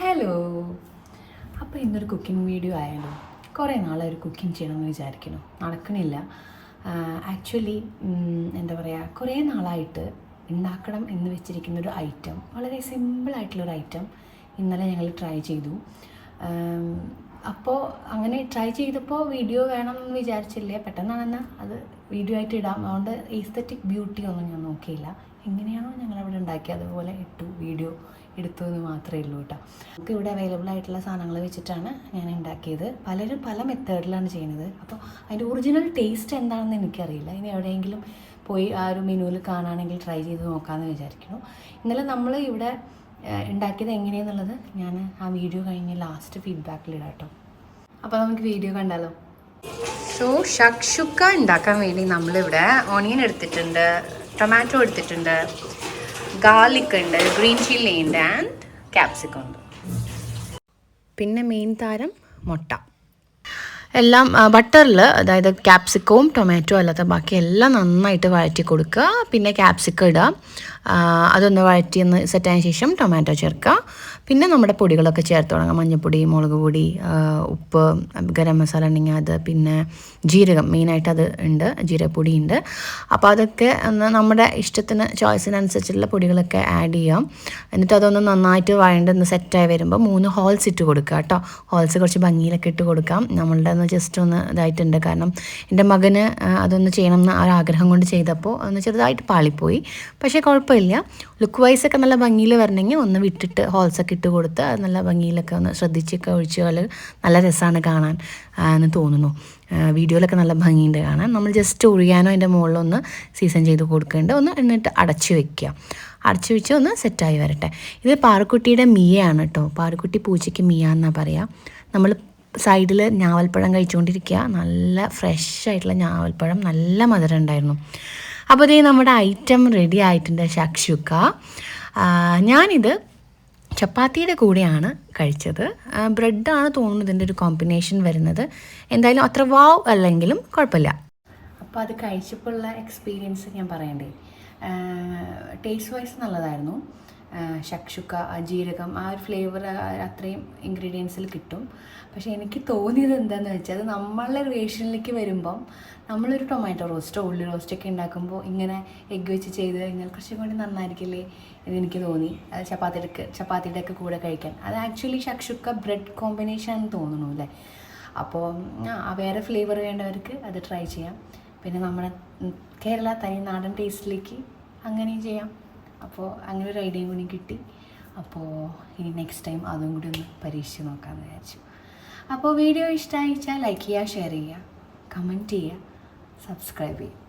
Hello. അപ്പോൾ ഇന്നൊരു cooking video ആയാലും കുറേ നാളെ ഒരു കുക്കിംഗ് ചെയ്യണമെന്ന് വിചാരിക്കുന്നു, നടക്കണില്ല. ആക്ച്വലി എന്താ പറയുക, കുറേ നാളായിട്ട് ഉണ്ടാക്കണം എന്ന് വെച്ചിരിക്കുന്നൊരു ഐറ്റം, വളരെ സിമ്പിളായിട്ടുള്ളൊരു ഐറ്റം ഇന്നലെ ഞങ്ങൾ ട്രൈ ചെയ്തു. അപ്പോൾ അങ്ങനെ ട്രൈ ചെയ്തപ്പോൾ വീഡിയോ വേണമെന്ന് വിചാരിച്ചില്ലേ, പെട്ടെന്നാണെന്ന് അത് വീഡിയോ ആയിട്ട് ഇടാം. അതുകൊണ്ട് ഈസ്തറ്റിക് ബ്യൂട്ടി ഒന്നും ഞാൻ നോക്കിയില്ല, എങ്ങനെയാണോ ഞങ്ങളവിടെ ഉണ്ടാക്കിയത് അതുപോലെ വീഡിയോ എടുത്തു എന്ന് മാത്രമേ ഉള്ളൂ കേട്ടോ. നമുക്ക് ഇവിടെ അവൈലബിൾ ആയിട്ടുള്ള സാധനങ്ങൾ വെച്ചിട്ടാണ് ഞാൻ ഉണ്ടാക്കിയത്. പലരും പല മെത്തേഡിലാണ് ചെയ്യുന്നത്. അപ്പോൾ അതിൻ്റെ ഒറിജിനൽ ടേസ്റ്റ് എന്താണെന്ന് എനിക്കറിയില്ല. ഇനി എവിടെയെങ്കിലും പോയി ആ ഒരു മെനുവിൽ കാണുകയാണെങ്കിൽ ട്രൈ ചെയ്ത് നോക്കാമെന്ന് വിചാരിക്കുന്നു. ഇന്നലെ നമ്മൾ ഇവിടെ ഉണ്ടാക്കിയത് എങ്ങനെയാണെന്നുള്ളത് ഞാൻ ആ വീഡിയോ കഴിഞ്ഞ് ലാസ്റ്റ് ഫീഡ്ബാക്കിലിടാം കേട്ടോ. അപ്പോൾ നമുക്ക് വീഡിയോ കണ്ടാലോ. സോ ഷക്ഷുക്ക ഉണ്ടാക്കാൻ വേണ്ടി നമ്മളിവിടെ ഓണിയൻ എടുത്തിട്ടുണ്ട്, ടൊമാറ്റോ എടുത്തിട്ടുണ്ട്, ഗാർലിക് ഉണ്ട്, ഗ്രീൻ ചില്ലി ഉണ്ട് ആൻഡ് ക്യാപ്സിക്കം ഉണ്ട്. പിന്നെ മെയിൻ താരം മുട്ട. എല്ലാം ബട്ടറിൽ, അതായത് ക്യാപ്സിക്കവും ടൊമാറ്റോ അല്ലാത്ത ബാക്കി എല്ലാം നന്നായിട്ട് വഴറ്റി കൊടുക്കുക. പിന്നെ ക്യാപ്സിക്കം ഇടുക, അതൊന്ന് വഴറ്റി ഒന്ന് സെറ്റായതിനു ശേഷം ടൊമാറ്റോ ചേർക്കുക. പിന്നെ നമ്മുടെ പൊടികളൊക്കെ ചേർത്ത് തുടങ്ങാം. മഞ്ഞൾപ്പൊടി, മുളക് പൊടി, ഉപ്പ്, ഗരം മസാല ഉണ്ടെങ്കിൽ അത്, പിന്നെ ജീരകം മെയിനായിട്ട് അത് ഉണ്ട്, ജീരകപ്പൊടി ഉണ്ട്. അപ്പോൾ അതൊക്കെ ഒന്ന് നമ്മുടെ ഇഷ്ടത്തിന് ചോയ്സിനനുസരിച്ചുള്ള പൊടികളൊക്കെ ആഡ് ചെയ്യാം. എന്നിട്ട് അതൊന്ന് നന്നായിട്ട് വഴണ്ടൊന്ന് സെറ്റായി വരുമ്പോൾ 3 ഹോൾസ് ഇട്ട് കൊടുക്കുക കേട്ടോ. ഹോൾസ് കുറച്ച് ഭംഗിയിലൊക്കെ ഇട്ട് കൊടുക്കാം. നമ്മളുടെ ഒന്ന് ജസ്റ്റ് ഒന്ന് ഇതായിട്ടുണ്ട്, കാരണം എൻ്റെ മകന് അതൊന്ന് ചെയ്യണം എന്ന് ആഗ്രഹം കൊണ്ട് ചെയ്തപ്പോൾ ഒന്ന് ചെറുതായിട്ട് പാളിപ്പോയി. പക്ഷേ കുഴപ്പമില്ല, ലുക്ക് വൈസൊക്കെ നല്ല ഭംഗിയിൽ വരണമെങ്കിൽ ഒന്ന് വിട്ടിട്ട് ഹോൾസൊക്കെ ഇട്ട് കൊടുത്ത് അത് നല്ല ഭംഗിയിലൊക്കെ ഒന്ന് ശ്രദ്ധിച്ചൊക്കെ ഒഴിച്ചാൽ നല്ല രസമാണ് കാണാൻ എന്ന് തോന്നുന്നു. വീഡിയോയിലൊക്കെ നല്ല ഭംഗിയുണ്ട് കാണാൻ. നമ്മൾ ജസ്റ്റ് ഒഴിയാനോ അതിൻ്റെ മുകളിലൊന്ന് സീസൺ ചെയ്ത് കൊടുക്കേണ്ട ഒന്ന്, എന്നിട്ട് അടച്ച് വെക്കുക. അടച്ച് വെച്ച് ഒന്ന് സെറ്റായി വരട്ടെ. ഇത് പാറുക്കുട്ടിയുടെ മിയാണ് കേട്ടോ. പാറുക്കുട്ടി പൂച്ചയ്ക്ക് മിയ എന്നാണ് പറയുക. നമ്മൾ സൈഡിൽ ഞാവൽപ്പഴം കഴിച്ചുകൊണ്ടിരിക്കുക. നല്ല ഫ്രഷ് ആയിട്ടുള്ള ഞാവൽപ്പഴം, നല്ല മധുരം ഉണ്ടായിരുന്നു. അപ്പോൾ ഇതേ നമ്മുടെ ഐറ്റം റെഡി ആയിട്ടുണ്ട്, ഷക്ഷുക്ക. ഞാനിത് ചപ്പാത്തിയുടെ കൂടെയാണ് കഴിച്ചത്. ബ്രെഡാണ് തോന്നുന്നു ഇതിൻ്റെ ഒരു കോമ്പിനേഷൻ വരുന്നത്. എന്തായാലും അത്ര വാവ് അല്ലെങ്കിലും കുഴപ്പമില്ല. അപ്പോൾ അത് കഴിച്ചപ്പോഴുള്ള എക്സ്പീരിയൻസ് ഞാൻ പറയണ്ടേ. ടേസ്റ്റ് വൈസ് നല്ലതായിരുന്നു. ഷക്ഷുക്ക, ജീരകം, ആ ഒരു ഫ്ലേവർ അത്രയും ഇൻഗ്രീഡിയൻസിൽ കിട്ടും. പക്ഷേ എനിക്ക് തോന്നിയത് എന്താണെന്ന് വെച്ചാൽ, അത് നമ്മളുടെ റിലേഷനിലേക്ക് വരുമ്പം നമ്മളൊരു ടൊമാറ്റോ റോസ്റ്റോ ഉള്ളി റോസ്റ്റൊക്കെ ഉണ്ടാക്കുമ്പോൾ ഇങ്ങനെ എഗ്ഗ് വെച്ച് ചെയ്ത് കഴിഞ്ഞാൽ കുറച്ചും കൂടി നന്നായിരിക്കില്ലേ എന്നെനിക്ക് തോന്നി. അത് ചപ്പാത്തിയുടെ ഒക്കെ കൂടെ കഴിക്കാൻ. അത് ആക്ച്വലി ഷക്ഷുക്ക ബ്രെഡ് കോമ്പിനേഷൻ ആണെന്ന് തോന്നുന്നു അല്ലേ. അപ്പോൾ വേറെ ഫ്ലേവർ വേണ്ടവർക്ക് അത് ട്രൈ ചെയ്യാം. പിന്നെ നമ്മുടെ കേരള തനി നാടൻ ടേസ്റ്റിലേക്ക് അങ്ങനെയും ചെയ്യാം. അപ്പോൾ അങ്ങനെ ഒരു ഐഡിയയും കൂടി കിട്ടി. അപ്പോൾ ഇനി നെക്സ്റ്റ് ടൈം അതും കൂടി ഒന്ന് പരീക്ഷിച്ച് നോക്കാമെന്ന് വിചാരിച്ചു. അപ്പോൾ വീഡിയോ ഇഷ്ടമായിച്ചാൽ ലൈക്ക് ചെയ്യുക, ഷെയർ ചെയ്യുക, കമൻറ്റ് ചെയ്യുക, സബ്സ്ക്രൈബ് ചെയ്യുക.